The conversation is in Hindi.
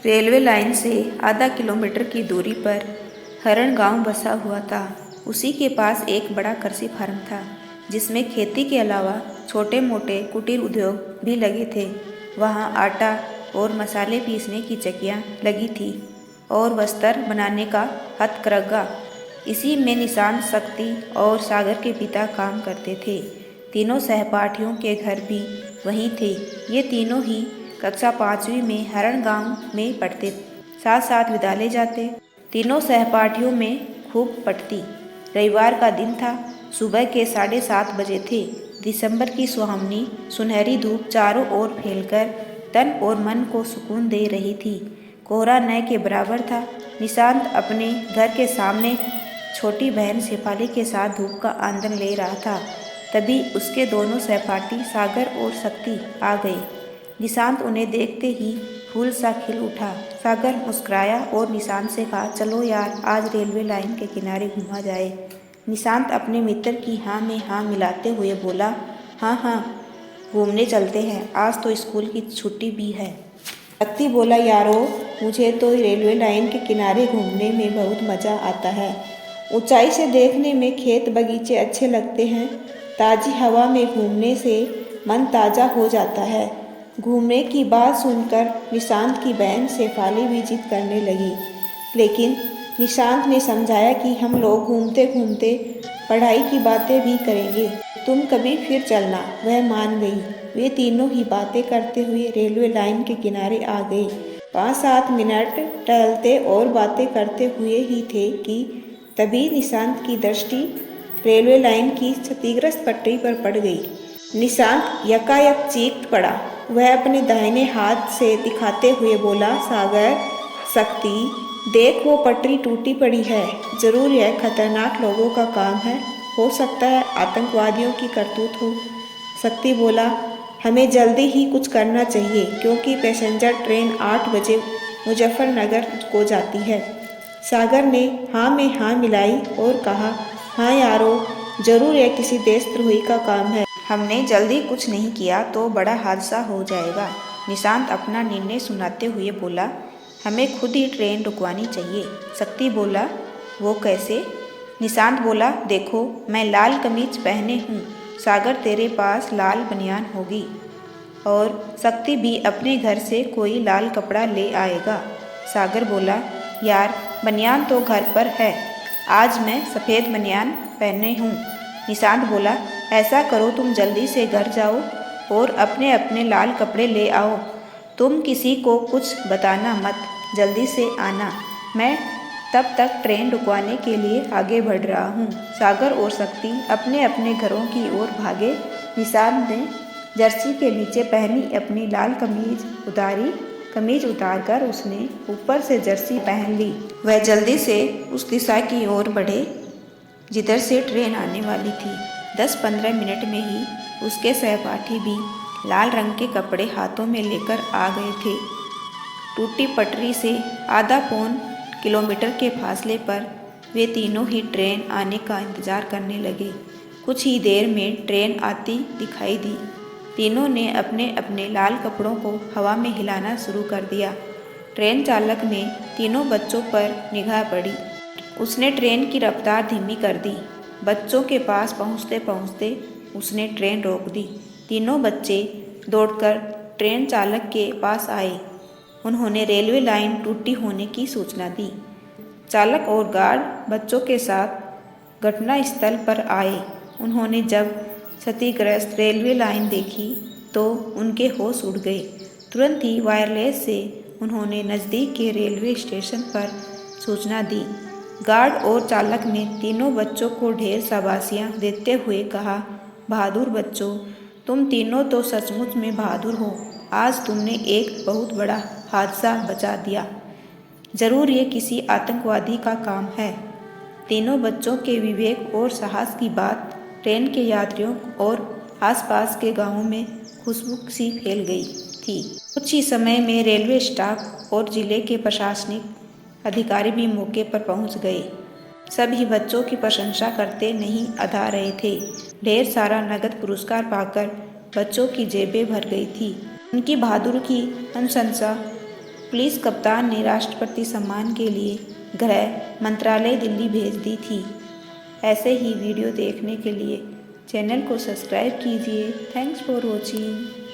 रेलवे लाइन से आधा किलोमीटर की दूरी पर हरण गांव बसा हुआ था। उसी के पास एक बड़ा कृषि फार्म था, जिसमें खेती के अलावा छोटे मोटे कुटीर उद्योग भी लगे थे। वहाँ आटा और मसाले पीसने की चक्कियाँ लगी थी और वस्त्र बनाने का हथकरघा। इसी में निशांत, शक्ति और सागर के पिता काम करते थे। तीनों सहपाठियों के घर भी वहीं थे। ये तीनों ही कक्षा 5वीं में हरण गांव में पढ़ते, साथ साथ विद्यालय जाते। तीनों सहपाठियों में खूब पढ़ती। रविवार का दिन था। सुबह के 7:30 बजे थे। दिसंबर की सुहावनी सुनहरी धूप चारों ओर फैलकर तन और मन को सुकून दे रही थी। कोहरा न के बराबर था। निशांत अपने घर के सामने छोटी बहन शेफाली के साथ धूप का आनंद ले रहा था। तभी उसके दोनों सहपाठी सागर और शक्ति आ गए। निशांत उन्हें देखते ही फूल सा खिल उठा। सागर मुस्कुराया और निशांत से कहा, चलो यार, आज रेलवे लाइन के किनारे घूमा जाए। निशांत अपने मित्र की हाँ में हाँ मिलाते हुए बोला, हाँ हाँ, घूमने चलते हैं, आज तो स्कूल की छुट्टी भी है। शक्ति बोला, यारो, मुझे तो रेलवे लाइन के किनारे घूमने में बहुत मज़ा आता है। ऊंचाई से देखने में खेत बगीचे अच्छे लगते हैं। ताज़ी हवा में घूमने से मन ताज़ा हो जाता है। घूमने की बात सुनकर निशांत की बहन शेफाली भी जिद करने लगी, लेकिन निशांत ने समझाया कि हम लोग घूमते घूमते पढ़ाई की बातें भी करेंगे, तुम कभी फिर चलना। वह मान गई। वे तीनों ही बातें करते हुए रेलवे लाइन के किनारे आ गए। 5-7 मिनट टहलते और बातें करते हुए ही थे कि तभी निशांत की दृष्टि रेलवे लाइन की क्षतिग्रस्त पटरी पर पड़ गई। निशांत यकायक चीख पड़ा। वह अपने दाहिने हाथ से दिखाते हुए बोला, सागर, शक्ति, देख वो पटरी टूटी पड़ी है। जरूर यह खतरनाक लोगों का काम है। हो सकता है आतंकवादियों की करतूत हो। शक्ति बोला, हमें जल्दी ही कुछ करना चाहिए, क्योंकि पैसेंजर ट्रेन 8 बजे मुजफ्फरनगर को जाती है। सागर ने हाँ में हाँ मिलाई और कहा, हाँ यारो, जरूर यह किसी देशद्रोही का काम है। हमने जल्दी कुछ नहीं किया तो बड़ा हादसा हो जाएगा। निशांत अपना निर्णय सुनाते हुए बोला, हमें खुद ही ट्रेन रुकवानी चाहिए। शक्ति बोला, वो कैसे? निशांत बोला, देखो, मैं लाल कमीज पहने हूँ। सागर, तेरे पास लाल बनियान होगी और शक्ति भी अपने घर से कोई लाल कपड़ा ले आएगा। सागर बोला, यार, बनियान तो घर पर है, आज मैं सफ़ेद बनियान पहने हूँ। निशांत बोला, ऐसा करो, तुम जल्दी से घर जाओ और अपने अपने लाल कपड़े ले आओ। तुम किसी को कुछ बताना मत, जल्दी से आना। मैं तब तक ट्रेन रुकवाने के लिए आगे बढ़ रहा हूँ। सागर और शक्ति अपने अपने घरों की ओर भागे। निशांत ने जर्सी के नीचे पहनी अपनी लाल कमीज उतारकर उसने ऊपर से जर्सी पहन ली। वह जल्दी से उस दिशा की ओर बढ़े जिधर से ट्रेन आने वाली थी। 10-15 मिनट में ही उसके सहपाठी भी लाल रंग के कपड़े हाथों में लेकर आ गए थे। टूटी पटरी से आधा पौन किलोमीटर के फासले पर वे तीनों ही ट्रेन आने का इंतजार करने लगे। कुछ ही देर में ट्रेन आती दिखाई दी। तीनों ने अपने अपने लाल कपड़ों को हवा में हिलाना शुरू कर दिया। ट्रेन चालक ने तीनों बच्चों पर निगाह पड़ी। उसने ट्रेन की रफ्तार धीमी कर दी। बच्चों के पास पहुंचते पहुंचते उसने ट्रेन रोक दी। तीनों बच्चे दौड़कर ट्रेन चालक के पास आए। उन्होंने रेलवे लाइन टूटी होने की सूचना दी। चालक और गार्ड बच्चों के साथ घटनास्थल पर आए। उन्होंने जब क्षतिग्रस्त रेलवे लाइन देखी तो उनके होश उड़ गए। तुरंत ही वायरलेस से उन्होंने नज़दीक के रेलवे स्टेशन पर सूचना दी। गार्ड और चालक ने तीनों बच्चों को ढेर शाबाशियाँ देते हुए कहा, बहादुर बच्चों, तुम तीनों तो सचमुच में बहादुर हो। आज तुमने एक बहुत बड़ा हादसा बचा दिया। जरूर ये किसी आतंकवादी का काम है। तीनों बच्चों के विवेक और साहस की बात ट्रेन के यात्रियों और आसपास के गांवों में खुशबू सी फैल गई थी। कुछ ही समय में रेलवे स्टाफ और जिले के प्रशासनिक अधिकारी भी मौके पर पहुंच गए। सभी बच्चों की प्रशंसा करते नहीं अधा रहे थे। ढेर सारा नगद पुरस्कार पाकर बच्चों की जेबें भर गई थी। उनकी बहादुरी की अनुशंसा पुलिस कप्तान ने राष्ट्रपति सम्मान के लिए गृह मंत्रालय दिल्ली भेज दी थी। ऐसे ही वीडियो देखने के लिए चैनल को सब्सक्राइब कीजिए। Thanks for watching.